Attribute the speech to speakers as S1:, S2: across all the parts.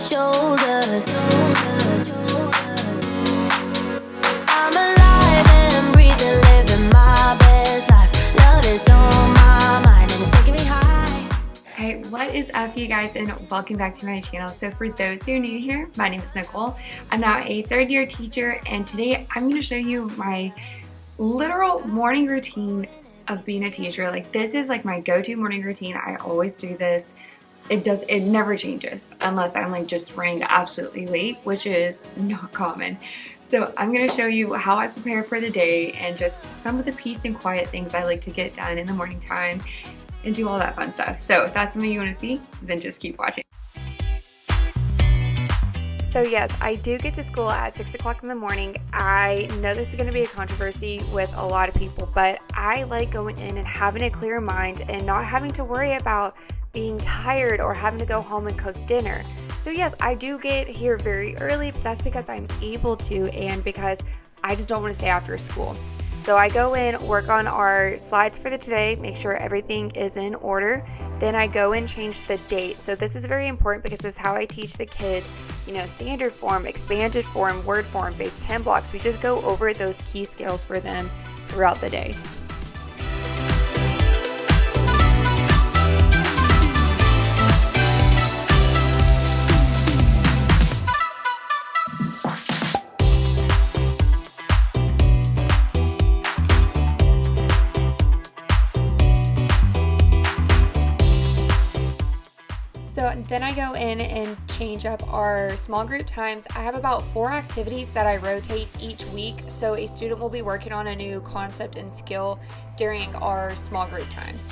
S1: shoulders. I'm alive and breathing, living my best life. Love is on my mind and it's making me high.
S2: Hey, what is up, you guys, and welcome back to my channel. So for those who are new here, my name is Nicole. I'm now a third-year teacher, and today I'm going to show you my literal morning routine of being a teacher. Like, this is like my go-to morning routine. I always do this. It never changes unless I'm like just running absolutely late, which is not common. So I'm going to show you how I prepare for the day and just some of the peace and quiet things I like to get done in the morning time and do all that fun stuff. So if that's something you want to see, then just keep watching. So yes, I do get to school at 6 o'clock in the morning. I know this is going to be a controversy with a lot of people, but I like going in and having a clear mind and not having to worry about being tired or having to go home and cook dinner. So yes, I do get here very early, but that's because I'm able to and because I just don't want to stay after school. So I go in, work on our slides for the today, make sure everything is in order. Then I go and change the date. So this is very important because this is how I teach the kids, standard form, expanded form, word form, base 10 blocks. We just go over those key skills for them throughout the days. So then I go in and change up our small group times. I have about 4 activities that I rotate each week. So a student will be working on a new concept and skill during our small group times.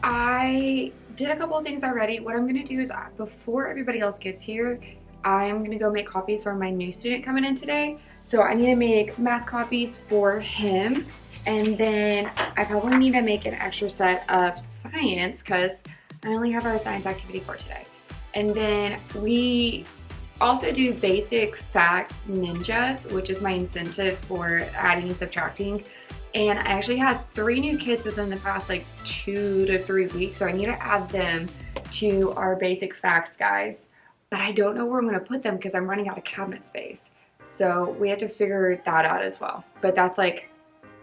S2: I did a couple of things already. What I'm going to do is before everybody else gets here, I'm going to go make copies for my new student coming in today. So I need to make math copies for him. And then I probably need to make an extra set of science because I only have our science activity for today. And then we also do basic fact ninjas, which is my incentive for adding and subtracting. And I actually had 3 new kids within the past 2 to 3 weeks, so I need to add them to our basic facts guys. But I don't know where I'm going to put them because I'm running out of cabinet space. So we have to figure that out as well. But that's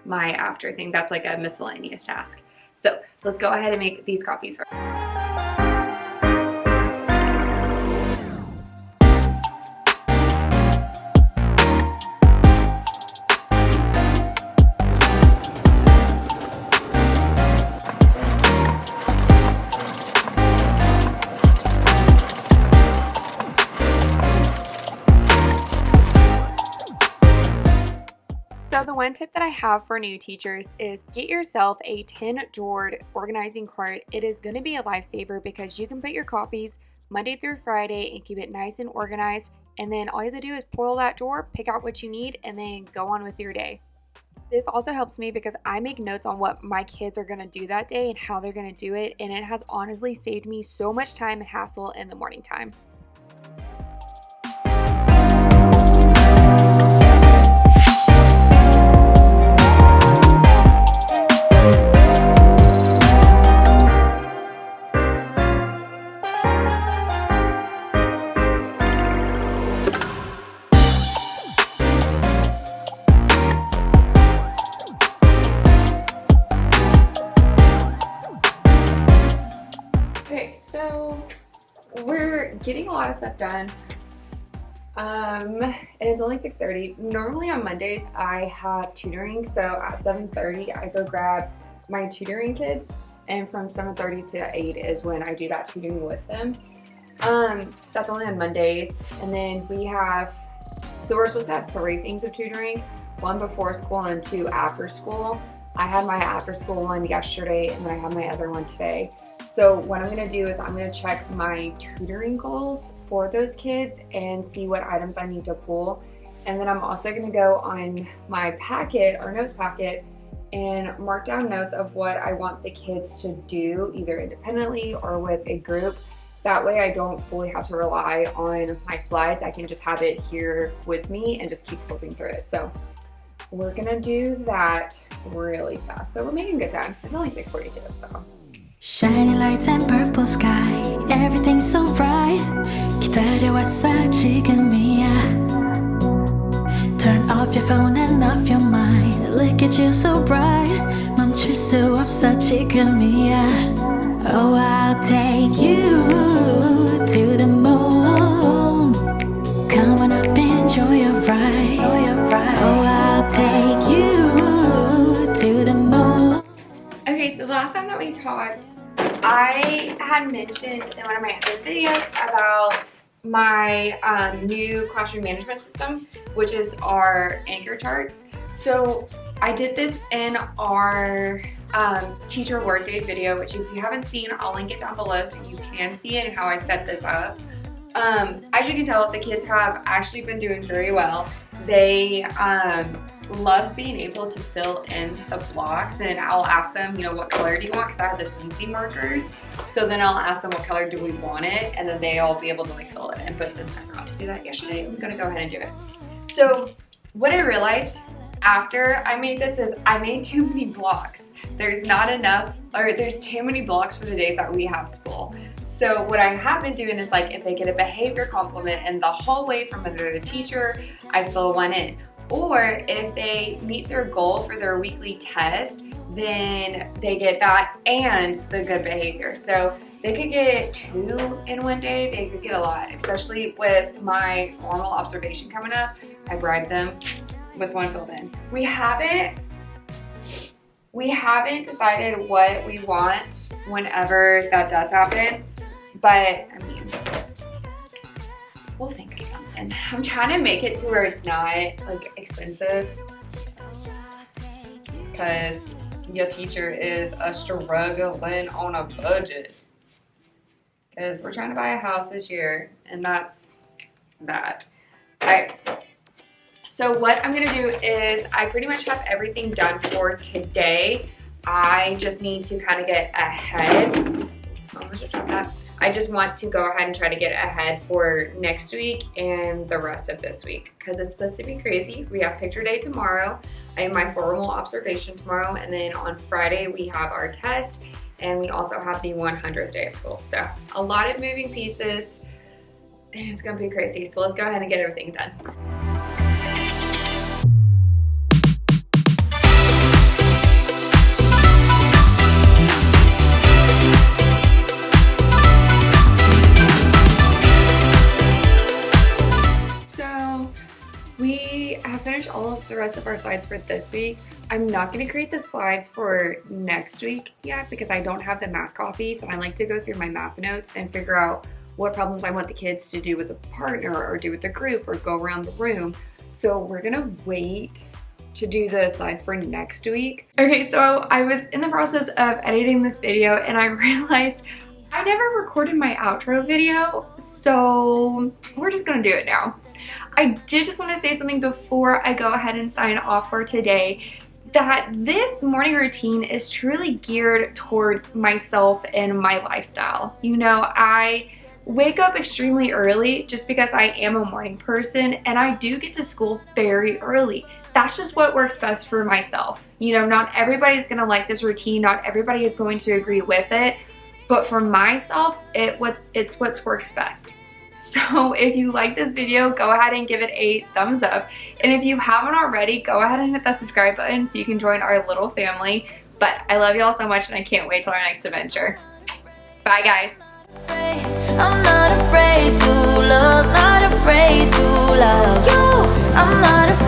S2: my after thing. That's a miscellaneous task. So let's go ahead and make these copies first. So the one tip that I have for new teachers is get yourself a 10-drawer organizing cart. It is going to be a lifesaver because you can put your copies Monday through Friday and keep it nice and organized. And then all you have to do is pull that drawer, pick out what you need, and then go on with your day. This also helps me because I make notes on what my kids are going to do that day and how they're going to do it. And it has honestly saved me so much time and hassle in the morning time. So we're getting a lot of stuff done, and it's only 6:30. Normally on Mondays I have tutoring, so at 7:30 I go grab my tutoring kids, and from 7:30 to 8 is when I do that tutoring with them. That's only on Mondays, and then we're supposed to have 3 things of tutoring, 1 before school and 2 after school. I had my after school one yesterday and then I have my other one today. So what I'm going to do is I'm going to check my tutoring goals for those kids and see what items I need to pull. And then I'm also going to go on my packet or notes packet and mark down notes of what I want the kids to do either independently or with a group That way I don't fully have to rely on my slides. I can just have it here with me and just keep flipping through it. So we're gonna do that really fast, but we're making good time. It's only 6:42, so.
S1: Shiny lights and purple sky, everything's so bright. 기다려왔어 지금이야. Turn off your phone and off your mind. Look at you so bright. 멈출 수 없어 지금이야. Oh, I'll take you to the moon. Come on up, enjoy your ride. Oh, I'll take you to the moon.
S2: Okay, so the last time that we talked, I had mentioned in one of my other videos about my new classroom management system, which is our anchor charts. So I did this in our teacher workday video, which if you haven't seen, I'll link it down below so you can see it and how I set this up. As you can tell, the kids have actually been doing very well. They love being able to fill in the blocks, and I'll ask them, you know, what color do you want? Because I have the CNC markers. So then I'll ask them what color do we want it, and then they'll be able to like fill it in. But since I forgot to do that yesterday, I'm gonna go ahead and do it. So what I realized after I made this is I made too many blocks. There's not enough, or there's too many blocks for the days that we have school. So what I have been doing is like if they get a behavior compliment in the hallway from another teacher, I fill one in. Or if they meet their goal for their weekly test, then they get that and the good behavior. So they could get 2 in one day, they could get a lot, especially with my formal observation coming up. I bribed them with 1 filled in. We haven't decided what we want whenever that does happen, but I mean, we'll think of something. I'm trying to make it to where it's not like expensive, because your teacher is struggling on a budget, because we're trying to buy a house this year, and that's that. So what I'm gonna do is I pretty much have everything done for today. I just need to kind of get ahead. I just want to go ahead and try to get ahead for next week and the rest of this week, because it's supposed to be crazy. We have picture day tomorrow. I have my formal observation tomorrow, and then on Friday we have our test, and we also have the 100th day of school. So a lot of moving pieces, and it's gonna be crazy. So let's go ahead and get everything done. Finish all of the rest of our slides for this week. I'm not going to create the slides for next week yet because I don't have the math copies, and I like to go through my math notes and figure out what problems I want the kids to do with a partner or do with a group or go around the room. So we're going to wait to do the slides for next week. Okay, so I was in the process of editing this video and I realized I never recorded my outro video, so we're just going to do it now. I did just want to say something before I go ahead and sign off for today, that this morning routine is truly geared towards myself and my lifestyle. You know, I wake up extremely early just because I am a morning person, and I do get to school very early. That's just what works best for myself. You know, not everybody's going to like this routine, not everybody is going to agree with it, but for myself, it's what works best. So if you like this video, go ahead and give it a thumbs up. And if you haven't already, go ahead and hit that subscribe button so you can join our little family. But I love you all so much, and I can't wait till our next adventure. Bye, guys.
S1: I'm not afraid to love, not afraid to love you. I'm not afraid.